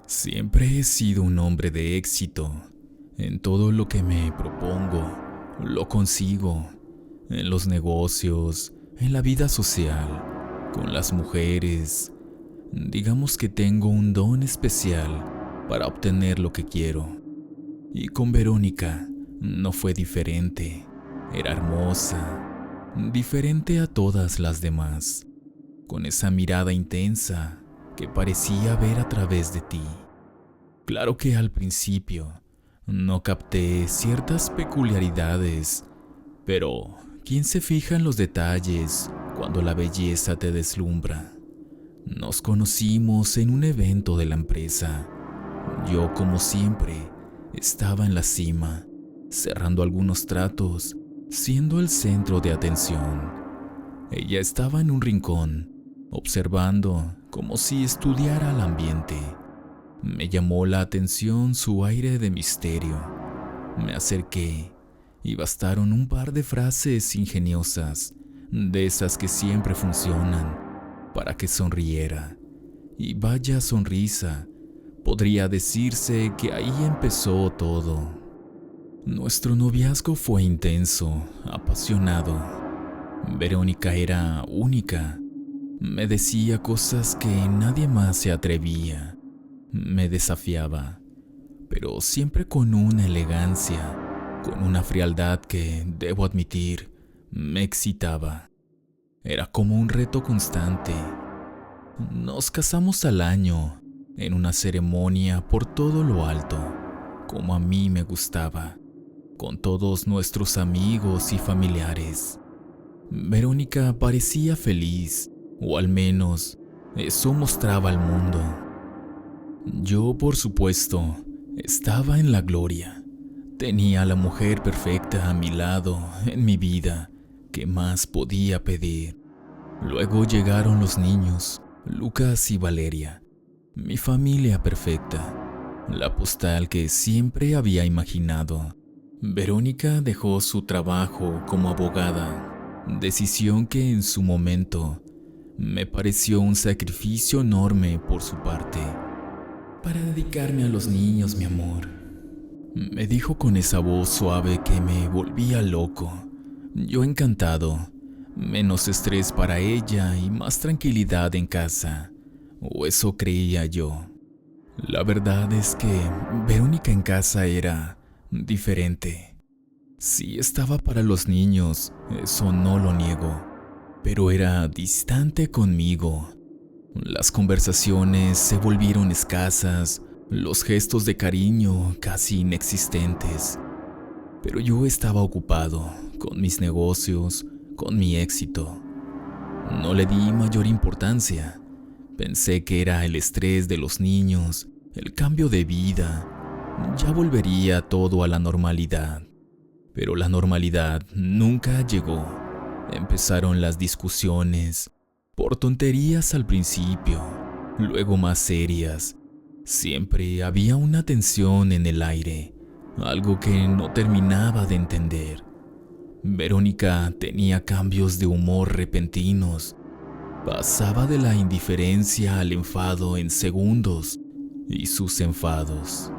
Siempre he sido un hombre de éxito. En todo lo que me propongo, lo consigo. En los negocios, en la vida social, con las mujeres. Digamos que tengo un don especial para obtener lo que quiero. Y con Verónica no fue diferente. Era hermosa, diferente a todas las demás, con esa mirada intensa que parecía ver a través de ti. Claro que al principio no capté ciertas peculiaridades, pero ¿quién se fija en los detalles cuando la belleza te deslumbra? Nos conocimos en un evento de la empresa. Yo, como siempre, estaba en la cima, cerrando algunos tratos, siendo el centro de atención. Ella estaba en un rincón, observando como si estudiara el ambiente. Me llamó la atención su aire de misterio. Me acerqué y bastaron un par de frases ingeniosas, de esas que siempre funcionan, para que sonriera. Y vaya sonrisa, podría decirse que ahí empezó todo. Nuestro noviazgo fue intenso, apasionado. Verónica era única. Me decía cosas que nadie más se atrevía. Me desafiaba, pero siempre con una elegancia, con una frialdad que, debo admitir, me excitaba. Era como un reto constante. Nos casamos al año, en una ceremonia por todo lo alto, como a mí me gustaba, con todos nuestros amigos y familiares. Verónica parecía feliz, o al menos eso mostraba al mundo. Yo, por supuesto, estaba en la gloria. Tenía a la mujer perfecta a mi lado, en mi vida. ¿Qué más podía pedir? Luego llegaron los niños, Lucas y Valeria. Mi familia perfecta. La postal que siempre había imaginado. Verónica dejó su trabajo como abogada, decisión que en su momento me pareció un sacrificio enorme por su parte. Para dedicarme a los niños, mi amor, me dijo con esa voz suave que me volvía loco. Yo encantado, menos estrés para ella y más tranquilidad en casa, o eso creía yo. La verdad es que Verónica en casa era diferente. Sí estaba para los niños, eso no lo niego, pero era distante conmigo. Las conversaciones se volvieron escasas, los gestos de cariño casi inexistentes. Pero yo estaba ocupado con mis negocios, con mi éxito. No le di mayor importancia. Pensé que era el estrés de los niños, el cambio de vida. Ya volvería todo a la normalidad. Pero la normalidad nunca llegó. Empezaron las discusiones, por tonterías al principio, luego más serias. Siempre había una tensión en el aire, algo que no terminaba de entender. Verónica tenía cambios de humor repentinos. Pasaba de la indiferencia al enfado en segundos, y sus enfados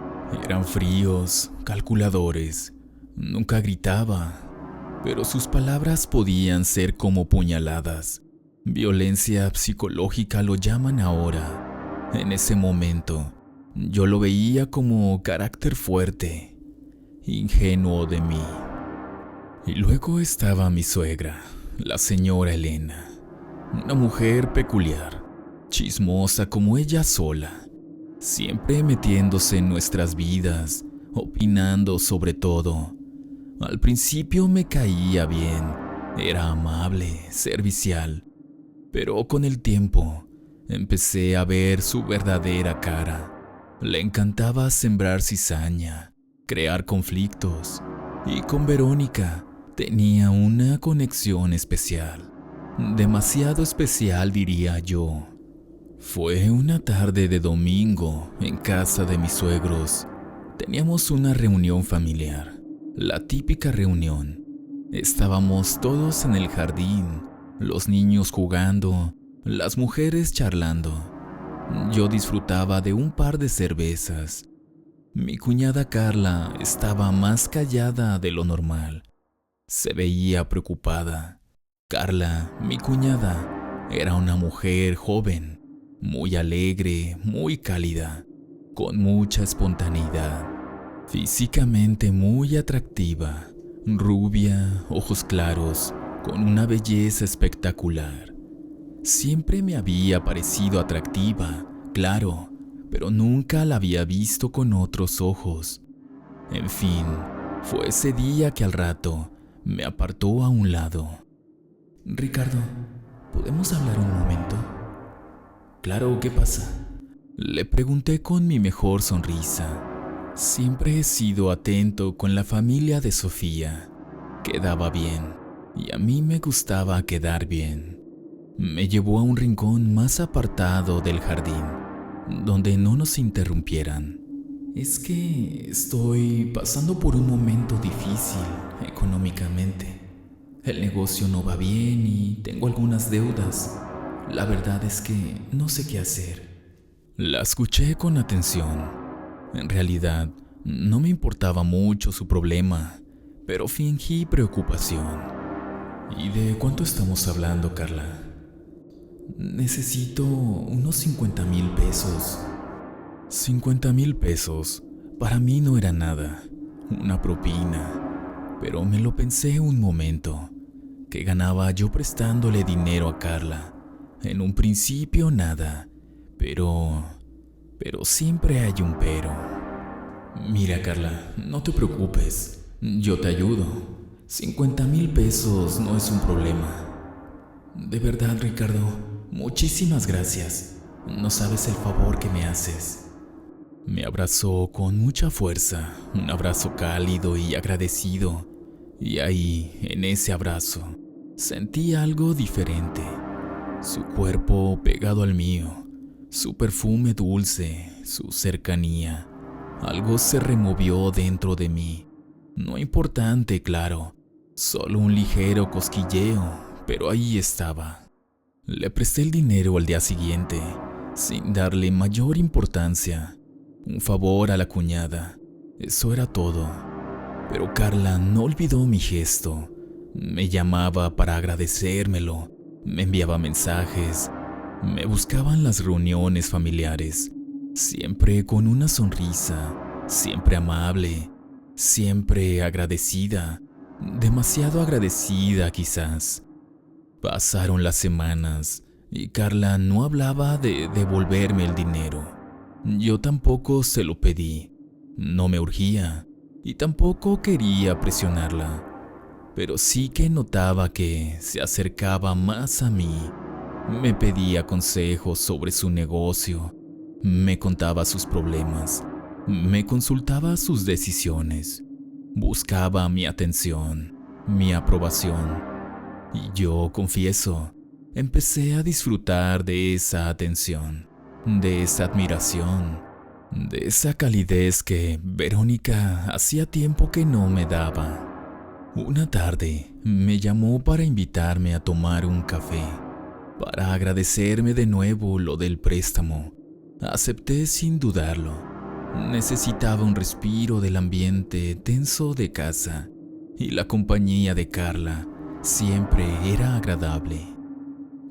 eran fríos, calculadores. Nunca gritaba, pero sus palabras podían ser como puñaladas. Violencia psicológica lo llaman ahora. En ese momento, yo lo veía como carácter fuerte, ingenuo de mí. Y luego estaba mi suegra, la señora Elena, una mujer peculiar, chismosa como ella sola, siempre metiéndose en nuestras vidas, opinando sobre todo. Al principio me caía bien, era amable, servicial, pero con el tiempo empecé a ver su verdadera cara. Le encantaba sembrar cizaña, crear conflictos, y con Verónica tenía una conexión especial, demasiado especial diría yo. Fue una tarde de domingo en casa de mis suegros. Teníamos una reunión familiar, la típica reunión. Estábamos todos en el jardín, los niños jugando, las mujeres charlando. Yo disfrutaba de un par de cervezas. Mi cuñada Carla estaba más callada de lo normal. Se veía preocupada. Carla, mi cuñada, era una mujer joven, muy alegre, muy cálida, con mucha espontaneidad, físicamente muy atractiva, rubia, ojos claros, con una belleza espectacular. Siempre me había parecido atractiva, claro, pero nunca la había visto con otros ojos. En fin, fue ese día que al rato me apartó a un lado. Ricardo, ¿podemos hablar un momento? Claro, ¿qué pasa? Le pregunté con mi mejor sonrisa. Siempre he sido atento con la familia de Sofía. Quedaba bien, y a mí me gustaba quedar bien. Me llevó a un rincón más apartado del jardín, donde no nos interrumpieran. Es que estoy pasando por un momento difícil económicamente. El negocio no va bien y tengo algunas deudas. La verdad es que no sé qué hacer. La escuché con atención. En realidad, no me importaba mucho su problema, pero fingí preocupación. ¿Y de cuánto estamos hablando, Carla? Necesito unos 50,000 pesos. 50,000 pesos. Para mí no era nada. Una propina. Pero me lo pensé un momento. ¿Qué ganaba yo prestándole dinero a Carla? En un principio nada. Pero siempre hay un pero. Mira, Carla, no te preocupes. Yo te ayudo. 50,000 pesos no es un problema. De verdad, Ricardo, muchísimas gracias. No sabes el favor que me haces. Me abrazó con mucha fuerza, un abrazo cálido y agradecido. Y ahí, en ese abrazo, sentí algo diferente. Su cuerpo pegado al mío, su perfume dulce, su cercanía. Algo se removió dentro de mí. No importante, claro, solo un ligero cosquilleo, pero ahí estaba. Le presté el dinero al día siguiente, sin darle mayor importancia. Un favor a la cuñada, eso era todo. Pero Carla no olvidó mi gesto. Me llamaba para agradecérmelo, me enviaba mensajes, me buscaba en las reuniones familiares, siempre con una sonrisa, siempre amable, siempre agradecida, demasiado agradecida quizás. Pasaron las semanas y Carla no hablaba de devolverme el dinero. Yo tampoco se lo pedí, no me urgía y tampoco quería presionarla, pero sí que notaba que se acercaba más a mí. Me pedía consejos sobre su negocio, me contaba sus problemas, me consultaba sus decisiones, buscaba mi atención, mi aprobación. Y yo, confieso, empecé a disfrutar de esa atención, de esa admiración, de esa calidez que Verónica hacía tiempo que no me daba. Una tarde me llamó para invitarme a tomar un café, para agradecerme de nuevo lo del préstamo. Acepté sin dudarlo. Necesitaba un respiro del ambiente tenso de casa, y la compañía de Carla siempre era agradable.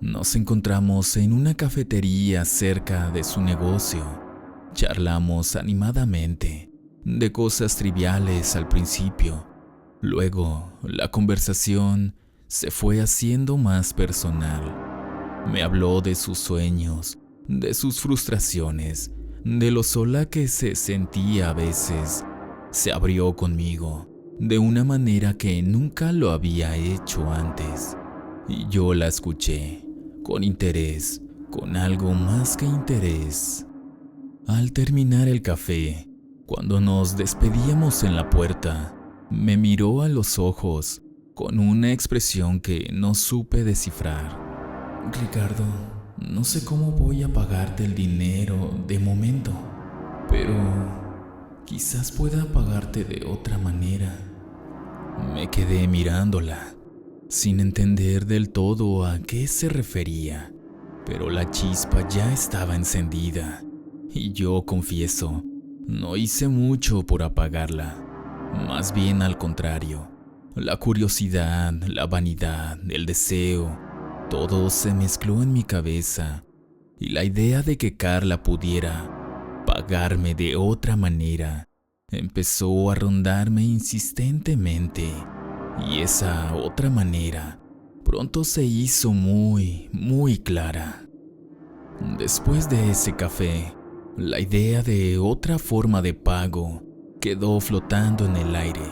Nos encontramos en una cafetería cerca de su negocio. Charlamos animadamente, de cosas triviales al principio. Luego, la conversación se fue haciendo más personal. Me habló de sus sueños, de sus frustraciones, de lo sola que se sentía a veces. Se abrió conmigo de una manera que nunca lo había hecho antes. Y yo la escuché, con interés, con algo más que interés. Al terminar el café, cuando nos despedíamos en la puerta, me miró a los ojos con una expresión que no supe descifrar. Ricardo, no sé cómo voy a pagarte el dinero de momento, pero quizás pueda pagarte de otra manera. Me quedé mirándola, sin entender del todo a qué se refería. pero la chispa ya estaba encendida, y yo confieso, no hice mucho por apagarla, más bien al contrario. La curiosidad, la vanidad, el deseo, todo se mezcló en mi cabeza, y la idea de que Carla pudiera pagarme de otra manera empezó a rondarme insistentemente, y esa otra manera pronto se hizo muy, muy clara. Después de ese café, la idea de otra forma de pago quedó flotando en el aire,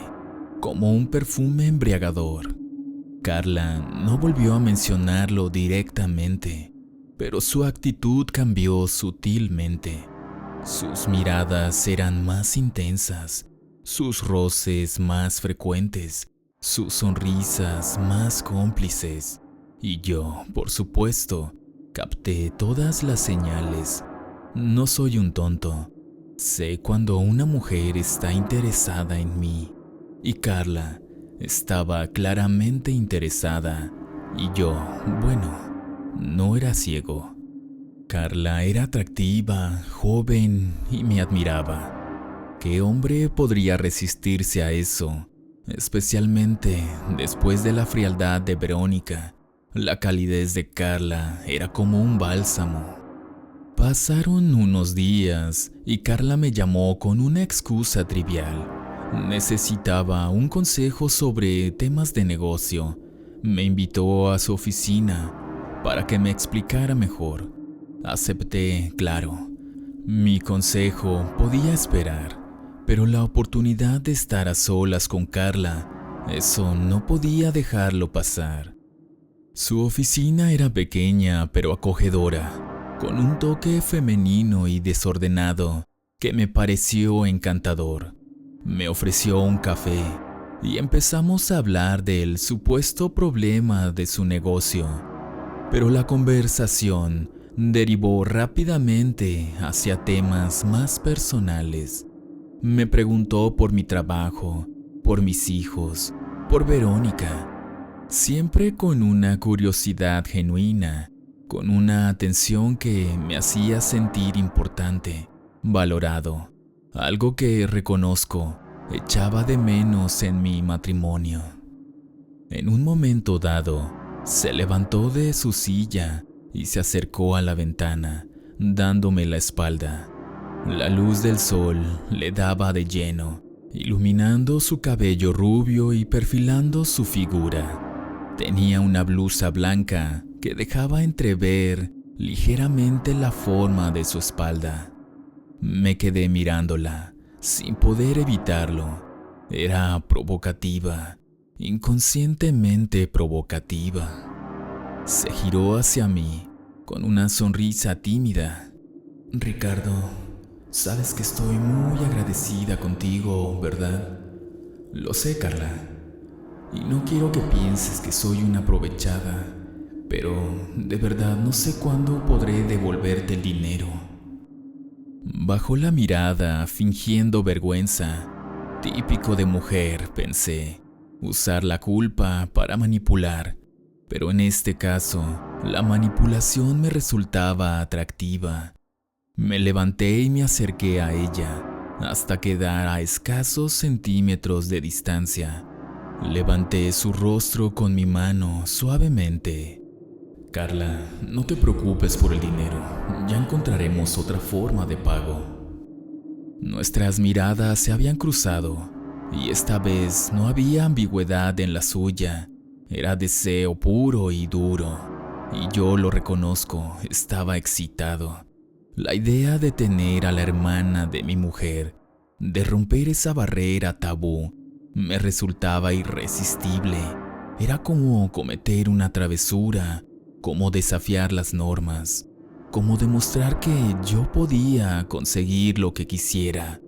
como un perfume embriagador. Carla no volvió a mencionarlo directamente, pero su actitud cambió sutilmente. Sus miradas eran más intensas, sus roces más frecuentes, sus sonrisas más cómplices. Y yo, por supuesto, capté todas las señales. No soy un tonto. Sé cuando una mujer está interesada en mí. Y Carla estaba claramente interesada. Y yo, bueno, no era ciego. Carla era atractiva, joven y me admiraba. ¿Qué hombre podría resistirse a eso? Especialmente después de la frialdad de Verónica. La calidez de Carla era como un bálsamo. Pasaron unos días y Carla me llamó con una excusa trivial. Necesitaba un consejo sobre temas de negocio. Me invitó a su oficina para que me explicara mejor. Acepté, claro. Mi consejo podía esperar, pero la oportunidad de estar a solas con Carla, eso no podía dejarlo pasar. Su oficina era pequeña pero acogedora, con un toque femenino y desordenado que me pareció encantador. Me ofreció un café y empezamos a hablar del supuesto problema de su negocio, pero la conversación derivó rápidamente hacia temas más personales. Me preguntó por mi trabajo, por mis hijos, por Verónica, siempre con una curiosidad genuina, con una atención que me hacía sentir importante, valorado, algo que reconozco echaba de menos en mi matrimonio. En un momento dado, se levantó de su silla y se acercó a la ventana, dándome la espalda. La luz del sol le daba de lleno, iluminando su cabello rubio y perfilando su figura. Tenía una blusa blanca que dejaba entrever ligeramente la forma de su espalda. Me quedé mirándola, sin poder evitarlo. Era provocativa, inconscientemente provocativa. Se giró hacia mí con una sonrisa tímida. Ricardo, sabes que estoy muy agradecida contigo, ¿verdad? Lo sé, Carla. Y no quiero que pienses que soy una aprovechada, pero de verdad no sé cuándo podré devolverte el dinero. Bajó la mirada, fingiendo vergüenza. Típico de mujer, pensé. Usar la culpa para manipular. Pero en este caso, la manipulación me resultaba atractiva. Me levanté y me acerqué a ella, hasta quedar a escasos centímetros de distancia. Levanté su rostro con mi mano suavemente. Carla, no te preocupes por el dinero, ya encontraremos otra forma de pago. Nuestras miradas se habían cruzado, y esta vez no había ambigüedad en la suya. Era deseo puro y duro, y yo lo reconozco, estaba excitado. La idea de tener a la hermana de mi mujer, de romper esa barrera tabú, me resultaba irresistible. Era como cometer una travesura, como desafiar las normas, como demostrar que yo podía conseguir lo que quisiera,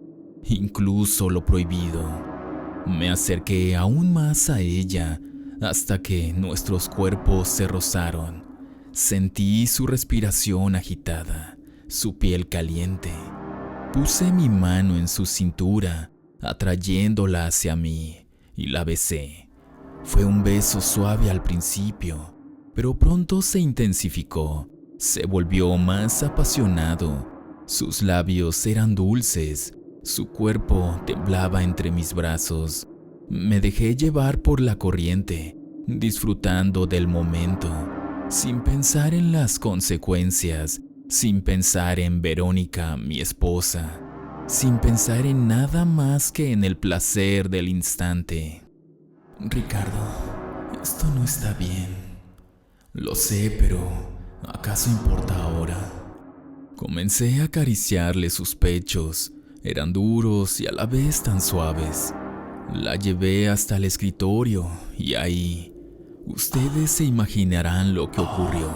incluso lo prohibido. Me acerqué aún más a ella, hasta que nuestros cuerpos se rozaron. Sentí su respiración agitada, su piel caliente. Puse mi mano en su cintura, atrayéndola hacia mí, y la besé. Fue un beso suave al principio, pero pronto se intensificó. Se volvió más apasionado. Sus labios eran dulces, su cuerpo temblaba entre mis brazos. Me dejé llevar por la corriente, disfrutando del momento, sin pensar en las consecuencias, sin pensar en Verónica, mi esposa, sin pensar en nada más que en el placer del instante. Ricardo, esto no está bien. Lo sé, pero ¿acaso importa ahora? Comencé a acariciarle sus pechos. Eran duros y a la vez tan suaves. La llevé hasta el escritorio y ahí, ustedes se imaginarán lo que ocurrió.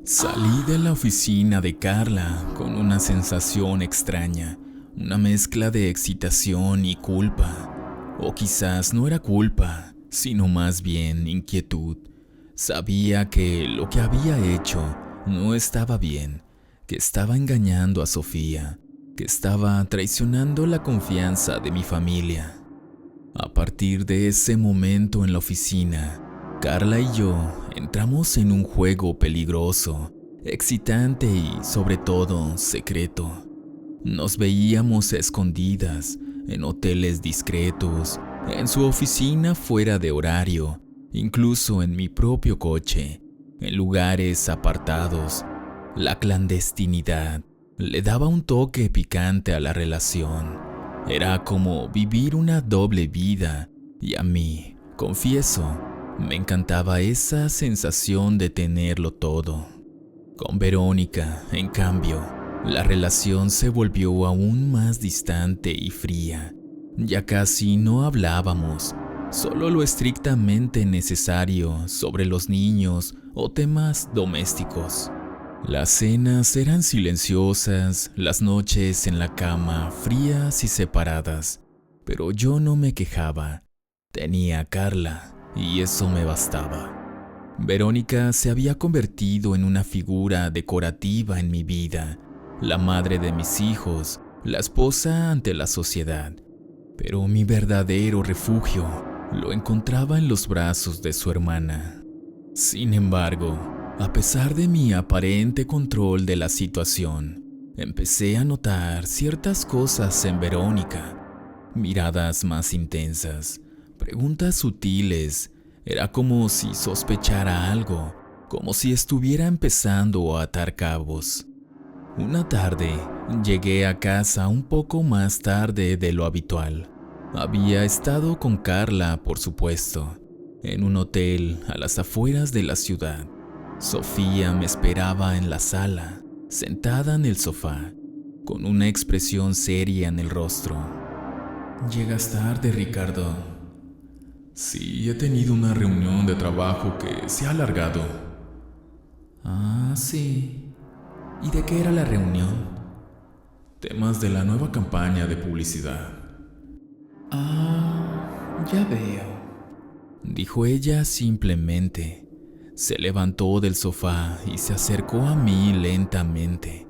Salí de la oficina de Carla con una sensación extraña, una mezcla de excitación y culpa. O quizás no era culpa, sino más bien inquietud. Sabía que lo que había hecho no estaba bien, que estaba engañando a Sofía, que estaba traicionando la confianza de mi familia. A partir de ese momento en la oficina, Carla y yo entramos en un juego peligroso, excitante y, sobre todo, secreto. Nos veíamos a escondidas, en hoteles discretos, en su oficina fuera de horario, incluso en mi propio coche, en lugares apartados. La clandestinidad le daba un toque picante a la relación. Era como vivir una doble vida, y a mí, confieso, me encantaba esa sensación de tenerlo todo. Con Verónica, en cambio, la relación se volvió aún más distante y fría. Ya casi no hablábamos, solo lo estrictamente necesario sobre los niños o temas domésticos. Las cenas eran silenciosas, las noches en la cama frías y separadas, pero yo no me quejaba. Tenía a Carla y eso me bastaba. Verónica se había convertido en una figura decorativa en mi vida, la madre de mis hijos, la esposa ante la sociedad. Pero mi verdadero refugio lo encontraba en los brazos de su hermana. Sin embargo, a pesar de mi aparente control de la situación, empecé a notar ciertas cosas en Verónica. Miradas más intensas, preguntas sutiles. Era como si sospechara algo, como si estuviera empezando a atar cabos. Una tarde, llegué a casa un poco más tarde de lo habitual. Había estado con Carla, por supuesto, en un hotel a las afueras de la ciudad. Sofía me esperaba en la sala, sentada en el sofá, con una expresión seria en el rostro. «Llegas tarde, Ricardo». «Sí, he tenido una reunión de trabajo que se ha alargado». «Ah, sí. ¿Y de qué era la reunión?» «Temas de la nueva campaña de publicidad». «Ah, ya veo», dijo ella simplemente. Se levantó del sofá y se acercó a mí lentamente.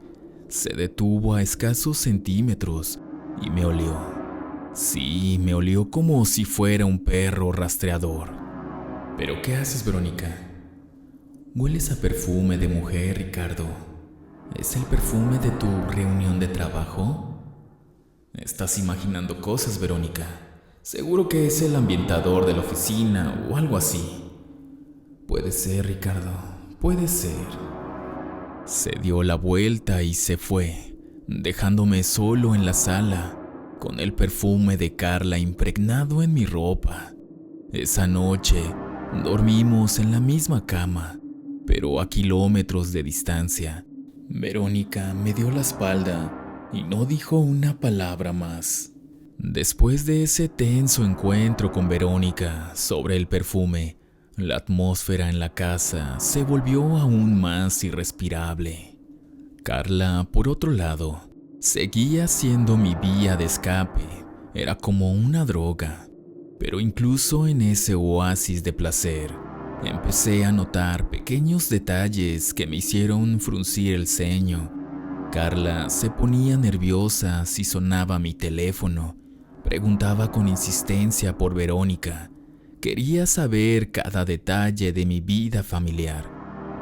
Se detuvo a escasos centímetros y me olió. Sí, me olió como si fuera un perro rastreador. «¿Pero qué haces, Verónica?» «Hueles a perfume de mujer, Ricardo. ¿Es el perfume de tu reunión de trabajo?» «Estás imaginando cosas, Verónica. Seguro que es el ambientador de la oficina o algo así». «Puede ser, Ricardo, puede ser». Se dio la vuelta y se fue, dejándome solo en la sala, con el perfume de Carla impregnado en mi ropa. Esa noche dormimos en la misma cama, pero a kilómetros de distancia. Verónica me dio la espalda y no dijo una palabra más. Después de ese tenso encuentro con Verónica sobre el perfume, la atmósfera en la casa se volvió aún más irrespirable. Carla, por otro lado, seguía siendo mi vía de escape. Era como una droga. Pero incluso en ese oasis de placer, empecé a notar pequeños detalles que me hicieron fruncir el ceño. Carla se ponía nerviosa si sonaba mi teléfono. Preguntaba con insistencia por Verónica. Quería saber cada detalle de mi vida familiar.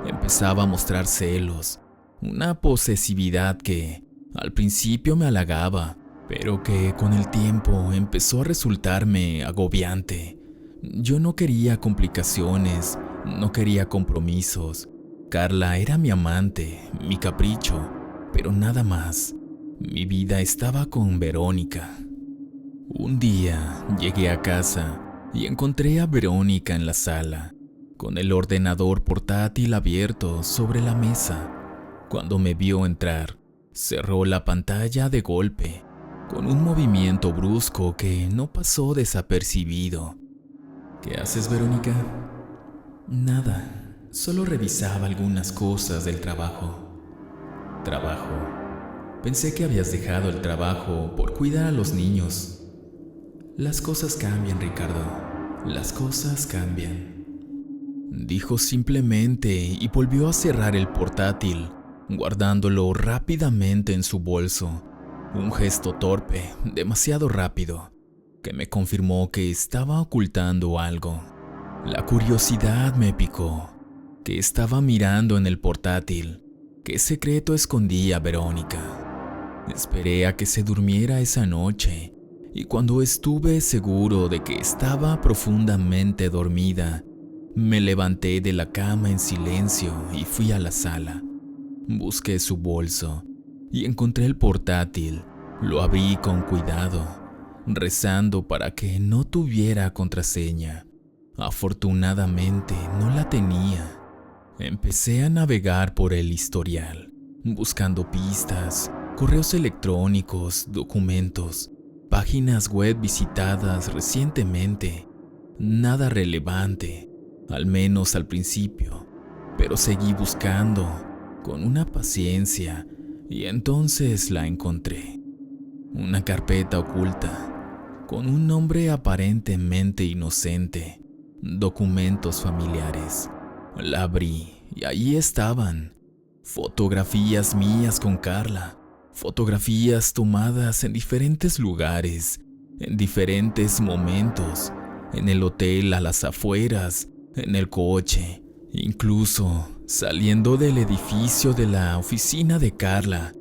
empezaba a mostrar celos, una posesividad que al principio me halagaba, pero que con el tiempo empezó a resultarme agobiante. Yo no quería complicaciones, no quería compromisos. Carla era mi amante, mi capricho, pero nada más. Mi vida estaba con Verónica. Un día llegué a casa y encontré a Verónica en la sala, con el ordenador portátil abierto sobre la mesa. Cuando me vio entrar, cerró la pantalla de golpe, con un movimiento brusco que no pasó desapercibido. ¿Qué haces, Verónica? Nada, solo revisaba algunas cosas del trabajo. ¿Trabajo? Pensé que habías dejado el trabajo por cuidar a los niños. Las cosas cambian, Ricardo. Las cosas cambian. Dijo simplemente y volvió a cerrar el portátil, guardándolo rápidamente en su bolso. Un gesto torpe, demasiado rápido, que me confirmó que estaba ocultando algo. La curiosidad me picó. ¿Qué estaba mirando en el portátil? ¿Qué secreto escondía Verónica? Esperé a que se durmiera esa noche, y cuando estuve seguro de que estaba profundamente dormida, me levanté de la cama en silencio y fui a la sala. Busqué su bolso y encontré el portátil. Lo abrí con cuidado, rezando para que no tuviera contraseña. Afortunadamente no la tenía. Empecé a navegar por el historial, buscando pistas, correos electrónicos, documentos, páginas web visitadas recientemente. Nada relevante, al menos al principio, pero seguí buscando con una paciencia y entonces la encontré. Una carpeta oculta, con un nombre aparentemente inocente, documentos familiares. La abrí y ahí estaban, fotografías mías con Carla, fotografías tomadas en diferentes lugares, en diferentes momentos, en el hotel a las afueras, en el coche, incluso saliendo del edificio de la oficina de Carla.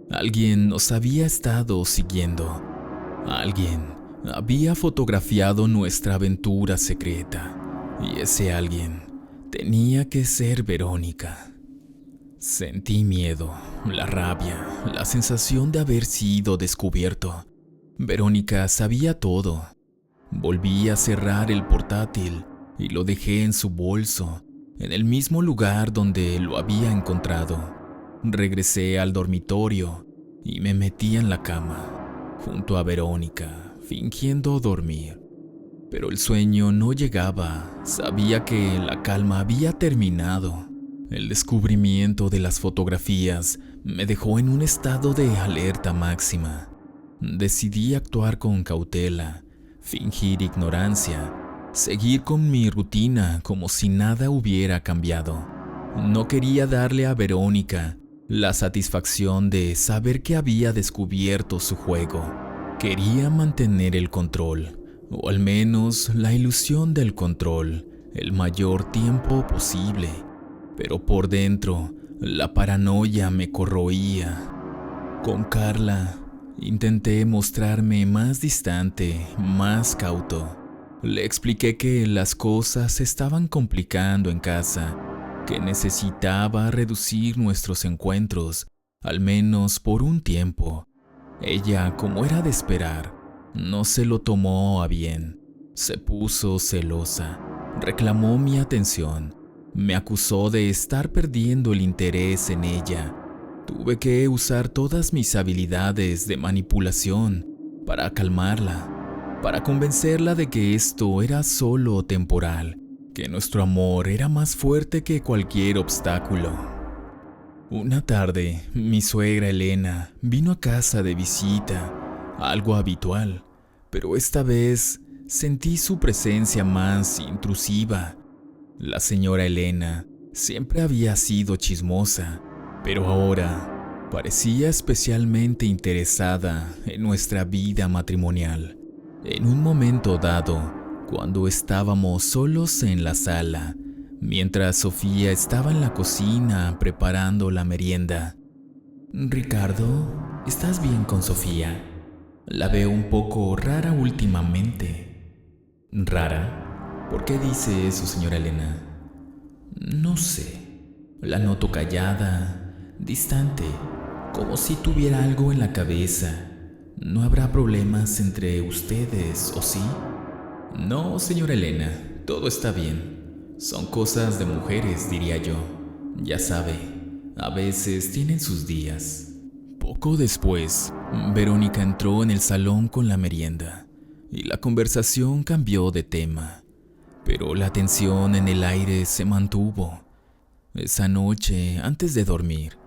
Alguien nos había estado siguiendo. Alguien había fotografiado nuestra aventura secreta. Y ese alguien tenía que ser Verónica. Sentí miedo, la rabia, la sensación de haber sido descubierto. Verónica sabía todo. Volví a cerrar el portátil y lo dejé en su bolso, en el mismo lugar donde lo había encontrado. Regresé al dormitorio y me metí en la cama, junto a Verónica, fingiendo dormir. Pero el sueño no llegaba. Sabía que la calma había terminado. El descubrimiento de las fotografías me dejó en un estado de alerta máxima. Decidí actuar con cautela, fingir ignorancia, seguir con mi rutina como si nada hubiera cambiado. No quería darle a Verónica la satisfacción de saber que había descubierto su juego. Quería mantener el control, o al menos la ilusión del control, el mayor tiempo posible. Pero por dentro, la paranoia me corroía. Con Carla, intenté mostrarme más distante, más cauto. Le expliqué que las cosas se estaban complicando en casa, que necesitaba reducir nuestros encuentros, al menos por un tiempo. Ella, como era de esperar, no se lo tomó a bien. Se puso celosa, reclamó mi atención, me acusó de estar perdiendo el interés en ella. Tuve que usar todas mis habilidades de manipulación para calmarla, para convencerla de que esto era solo temporal, que nuestro amor era más fuerte que cualquier obstáculo. Una tarde, mi suegra Elena vino a casa de visita, algo habitual, pero esta vez sentí su presencia más intrusiva. La señora Elena siempre había sido chismosa, pero ahora parecía especialmente interesada en nuestra vida matrimonial. En un momento dado, cuando estábamos solos en la sala, mientras Sofía estaba en la cocina preparando la merienda. Ricardo, ¿estás bien con Sofía? La veo un poco rara últimamente. ¿Rara? ¿Por qué dice eso, señora Elena? No sé. La noto callada, distante, como si tuviera algo en la cabeza. ¿No habrá problemas entre ustedes, o sí? No, señora Elena, todo está bien. Son cosas de mujeres, diría yo. Ya sabe, a veces tienen sus días. Poco después, Verónica entró en el salón con la merienda y la conversación cambió de tema, pero la tensión en el aire se mantuvo. Esa noche, antes de dormir,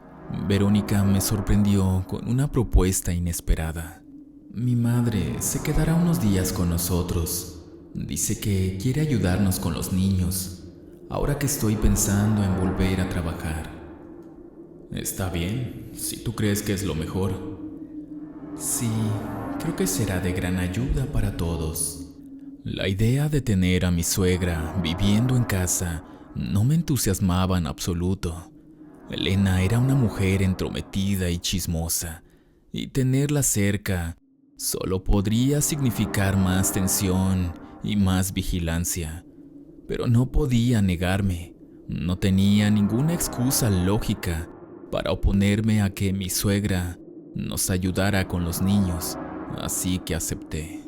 Verónica me sorprendió con una propuesta inesperada. Mi madre se quedará unos días con nosotros. Dice que quiere ayudarnos con los niños, ahora que estoy pensando en volver a trabajar. Está bien, si tú crees que es lo mejor. Sí, creo que será de gran ayuda para todos. La idea de tener a mi suegra viviendo en casa no me entusiasmaba en absoluto. Elena era una mujer entrometida y chismosa, y tenerla cerca solo podría significar más tensión y más vigilancia. Pero no podía negarme, no tenía ninguna excusa lógica para oponerme a que mi suegra nos ayudara con los niños, así que acepté.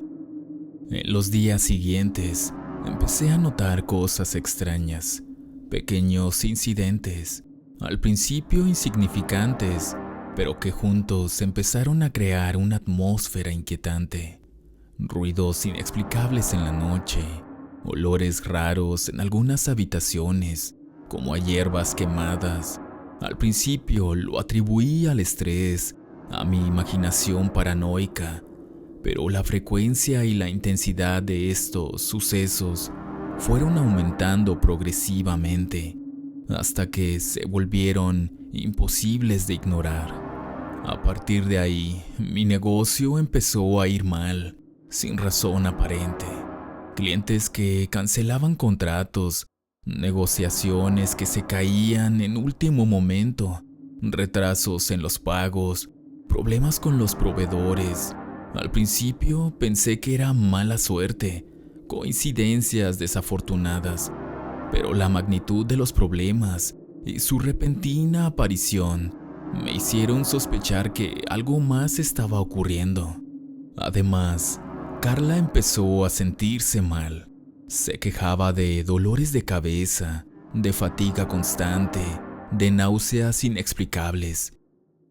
En los días siguientes, empecé a notar cosas extrañas, pequeños incidentes, al principio insignificantes, pero que juntos empezaron a crear una atmósfera inquietante. Ruidos inexplicables en la noche, olores raros en algunas habitaciones, como a hierbas quemadas. Al principio lo atribuí al estrés, a mi imaginación paranoica, pero la frecuencia y la intensidad de estos sucesos fueron aumentando progresivamente, hasta que se volvieron imposibles de ignorar. A partir de ahí, mi negocio empezó a ir mal, sin razón aparente. Clientes que cancelaban contratos, negociaciones que se caían en último momento, retrasos en los pagos, problemas con los proveedores. Al principio pensé que era mala suerte, coincidencias desafortunadas, pero la magnitud de los problemas y su repentina aparición me hicieron sospechar que algo más estaba ocurriendo. Además, Carla empezó a sentirse mal. Se quejaba de dolores de cabeza, de fatiga constante, de náuseas inexplicables.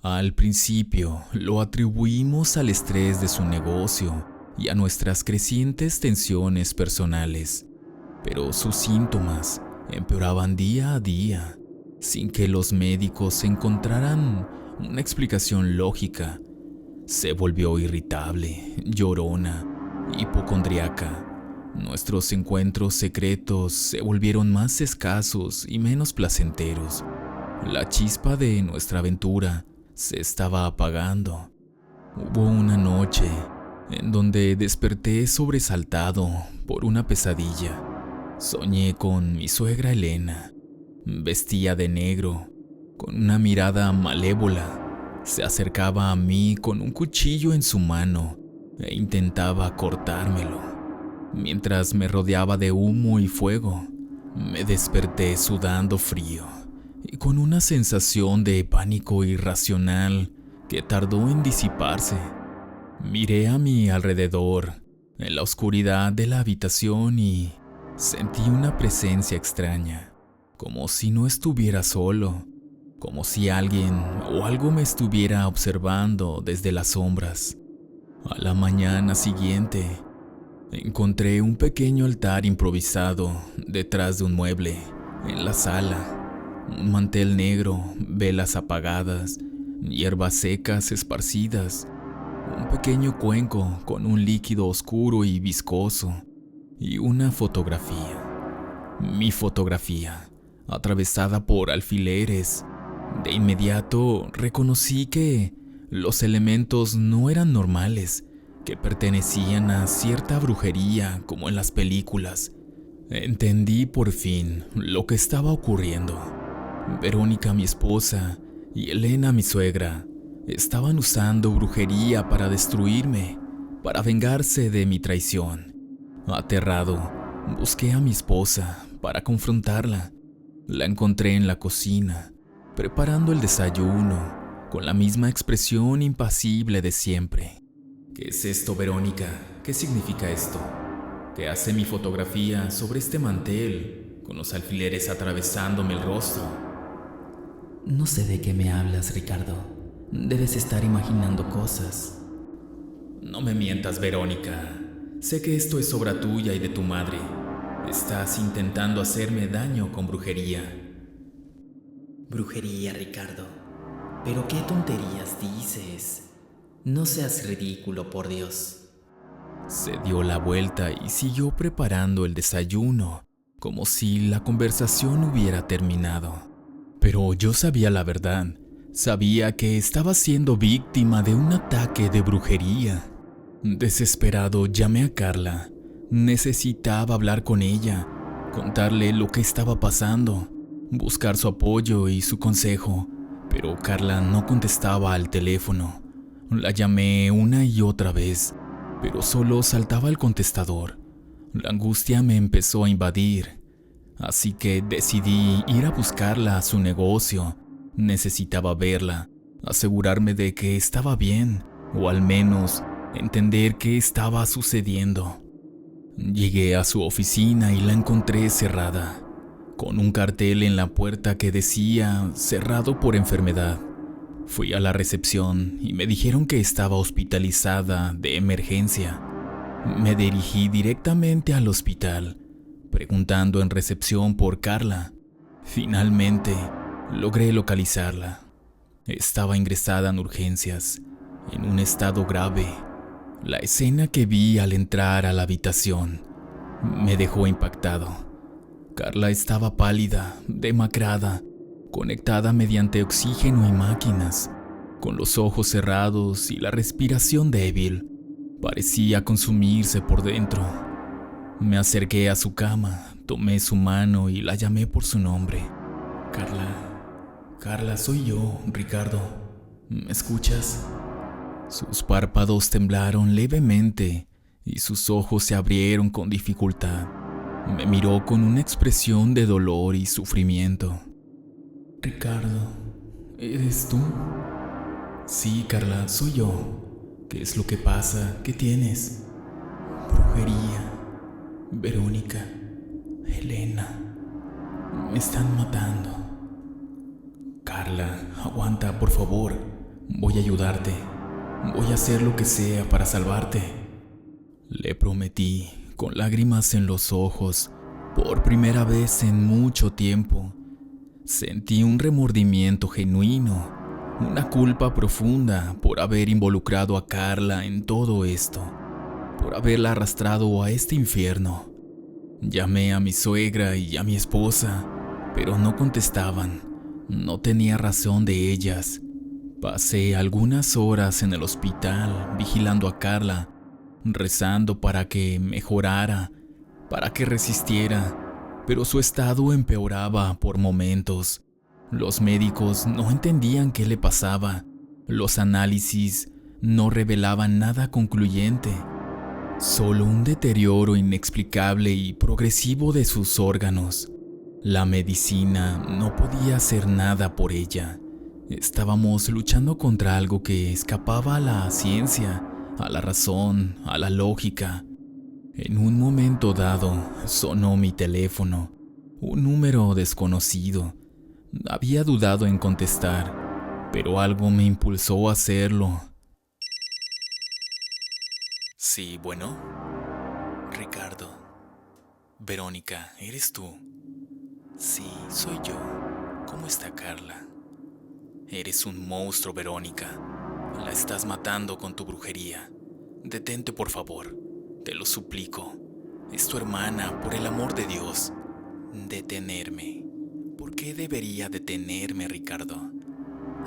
Al principio lo atribuimos al estrés de su negocio y a nuestras crecientes tensiones personales, pero sus síntomas empeoraban día a día, sin que los médicos encontraran una explicación lógica. Se volvió irritable, llorona, hipocondriaca. Nuestros encuentros secretos se volvieron más escasos y menos placenteros. La chispa de nuestra aventura se estaba apagando. Hubo una noche en donde desperté sobresaltado por una pesadilla. Soñé con mi suegra Elena. Vestía de negro, con una mirada malévola. Se acercaba a mí con un cuchillo en su mano e intentaba cortármelo. Mientras me rodeaba de humo y fuego, me desperté sudando frío y con una sensación de pánico irracional que tardó en disiparse. Miré a mi alrededor, en la oscuridad de la habitación, y sentí una presencia extraña, como si no estuviera solo, como si alguien o algo me estuviera observando desde las sombras. A la mañana siguiente, encontré un pequeño altar improvisado detrás de un mueble, en la sala. Un mantel negro, velas apagadas, hierbas secas esparcidas, un pequeño cuenco con un líquido oscuro y viscoso, y una fotografía. Mi fotografía, atravesada por alfileres. De inmediato reconocí que los elementos no eran normales, que pertenecían a cierta brujería como en las películas. Entendí por fin lo que estaba ocurriendo. Verónica, mi esposa, y Elena, mi suegra, estaban usando brujería para destruirme, para vengarse de mi traición. Aterrado, busqué a mi esposa para confrontarla. La encontré en la cocina, preparando el desayuno, con la misma expresión impasible de siempre. ¿Qué es esto, Verónica? ¿Qué significa esto? ¿Qué hace mi fotografía sobre este mantel, con los alfileres atravesándome el rostro? No sé de qué me hablas, Ricardo. Debes estar imaginando cosas. No me mientas, Verónica. Sé que esto es obra tuya y de tu madre. Estás intentando hacerme daño con brujería. Brujería, Ricardo. ¿Pero qué tonterías dices? No seas ridículo, por Dios. Se dio la vuelta y siguió preparando el desayuno, como si la conversación hubiera terminado. Pero yo sabía la verdad. Sabía que estaba siendo víctima de un ataque de brujería. Desesperado llamé a Carla. Necesitaba hablar con ella, contarle lo que estaba pasando, buscar su apoyo y su consejo, pero Carla no contestaba al teléfono. La llamé una y otra vez, pero solo saltaba el contestador. La angustia me empezó a invadir, así que decidí ir a buscarla a su negocio. Necesitaba verla, asegurarme de que estaba bien, o al menos entender qué estaba sucediendo. Llegué a su oficina y la encontré cerrada, con un cartel en la puerta que decía cerrado por enfermedad. Fui a la recepción y me dijeron que estaba hospitalizada de emergencia. Me dirigí directamente al hospital, preguntando en recepción por Carla. Finalmente, logré localizarla. Estaba ingresada en urgencias, en un estado grave. La escena que vi al entrar a la habitación me dejó impactado. Carla estaba pálida, demacrada, conectada mediante oxígeno y máquinas, con los ojos cerrados y la respiración débil. Parecía consumirse por dentro. Me acerqué a su cama, tomé su mano y la llamé por su nombre. Carla, soy yo, Ricardo. ¿Me escuchas? Sus párpados temblaron levemente y sus ojos se abrieron con dificultad. Me miró con una expresión de dolor y sufrimiento. Ricardo, ¿eres tú? Sí, Carla, soy yo. ¿Qué es lo que pasa? ¿Qué tienes? Brujería. Verónica. Elena. Me están matando. Carla, aguanta, por favor. Voy a ayudarte. Voy a hacer lo que sea para salvarte. Le prometí, con lágrimas en los ojos. Por primera vez en mucho tiempo, sentí un remordimiento genuino, una culpa profunda por haber involucrado a Carla en todo esto, por haberla arrastrado a este infierno. Llamé a mi suegra y a mi esposa, pero no contestaban. No tenía razón de ellas. Pasé algunas horas en el hospital vigilando a Carla, rezando para que mejorara, para que resistiera, pero su estado empeoraba por momentos. Los médicos no entendían qué le pasaba. Los análisis no revelaban nada concluyente, solo un deterioro inexplicable y progresivo de sus órganos. La medicina no podía hacer nada por ella. Estábamos luchando contra algo que escapaba a la ciencia, a la razón, a la lógica. En un momento dado, sonó mi teléfono, un número desconocido. Había dudado en contestar, pero algo me impulsó a hacerlo. Sí, bueno. Ricardo. Verónica, ¿eres tú? Sí, soy yo. ¿Cómo está Carla? Eres un monstruo, Verónica. La estás matando con tu brujería. Detente, por favor. Te lo suplico. Es tu hermana, por el amor de Dios. Detenerme. ¿Por qué debería detenerme, Ricardo?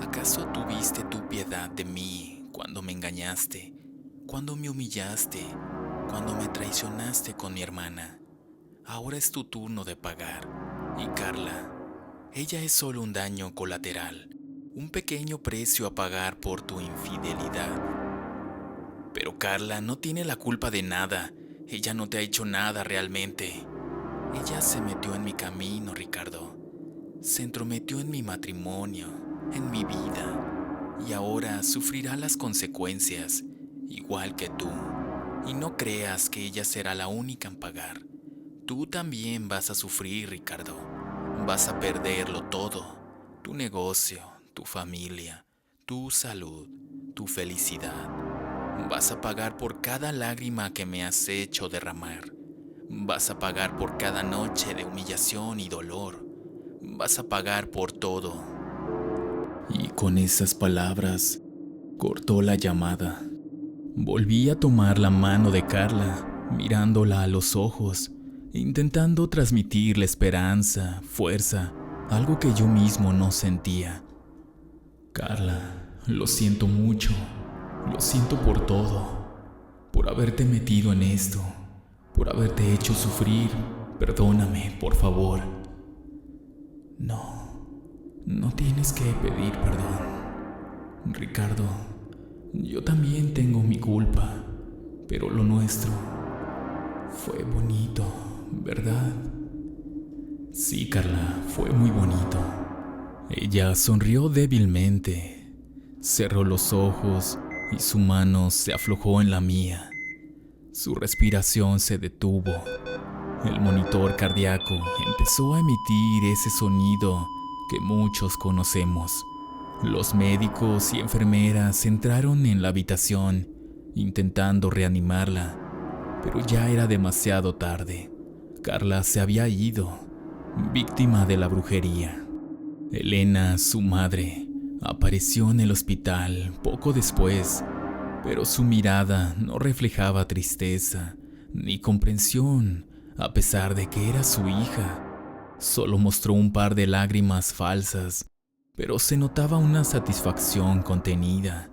¿Acaso tuviste tu piedad de mí cuando me engañaste, cuando me humillaste, cuando me traicionaste con mi hermana? ahora es tu turno de pagar. Y Carla, ella es solo un daño colateral, un pequeño precio a pagar por tu infidelidad. Pero Carla no tiene la culpa de nada, ella no te ha hecho nada realmente. Ella se metió en mi camino, Ricardo. Se entrometió en mi matrimonio, en mi vida, y ahora sufrirá las consecuencias, igual que tú. Y no creas que ella será la única en pagar. Tú también vas a sufrir, Ricardo. Vas a perderlo todo. Tu negocio, tu familia, tu salud, tu felicidad. Vas a pagar por cada lágrima que me has hecho derramar. Vas a pagar por cada noche de humillación y dolor. Vas a pagar por todo. Y con esas palabras, cortó la llamada. Volví a tomar la mano de Carla, mirándola a los ojos, intentando transmitirle esperanza, fuerza, algo que yo mismo no sentía. Carla, lo siento mucho, lo siento por todo, por haberte metido en esto, por haberte hecho sufrir. Perdóname, por favor. No tienes que pedir perdón. Ricardo, yo también tengo mi culpa, pero lo nuestro fue bonito, ¿verdad? Sí, Carla, fue muy bonito. Ella sonrió débilmente, cerró los ojos y su mano se aflojó en la mía. Su respiración se detuvo. El monitor cardíaco empezó a emitir ese sonido que muchos conocemos. Los médicos y enfermeras entraron en la habitación intentando reanimarla, pero ya era demasiado tarde. Carla se había ido, víctima de la brujería. Elena, su madre, apareció en el hospital poco después, pero su mirada no reflejaba tristeza ni comprensión, a pesar de que era su hija. Solo mostró un par de lágrimas falsas, pero se notaba una satisfacción contenida.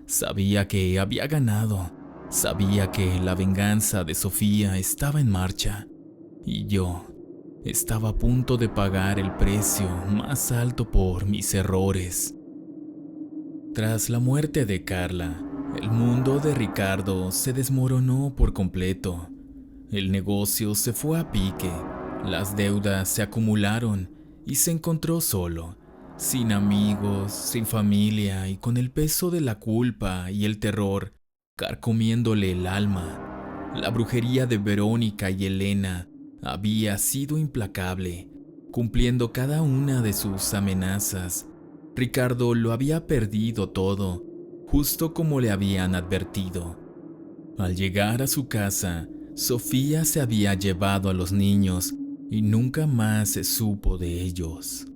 Sabía que había ganado, sabía que la venganza de Sofía estaba en marcha, y yo estaba a punto de pagar el precio más alto por mis errores. Tras la muerte de Carla, el mundo de Ricardo se desmoronó por completo. El negocio se fue a pique, las deudas se acumularon y se encontró solo, sin amigos, sin familia y con el peso de la culpa y el terror carcomiéndole el alma. La brujería de Verónica y Elena había sido implacable, cumpliendo cada una de sus amenazas. Ricardo lo había perdido todo, justo como le habían advertido. Al llegar a su casa, Sofía se había llevado a los niños y nunca más se supo de ellos.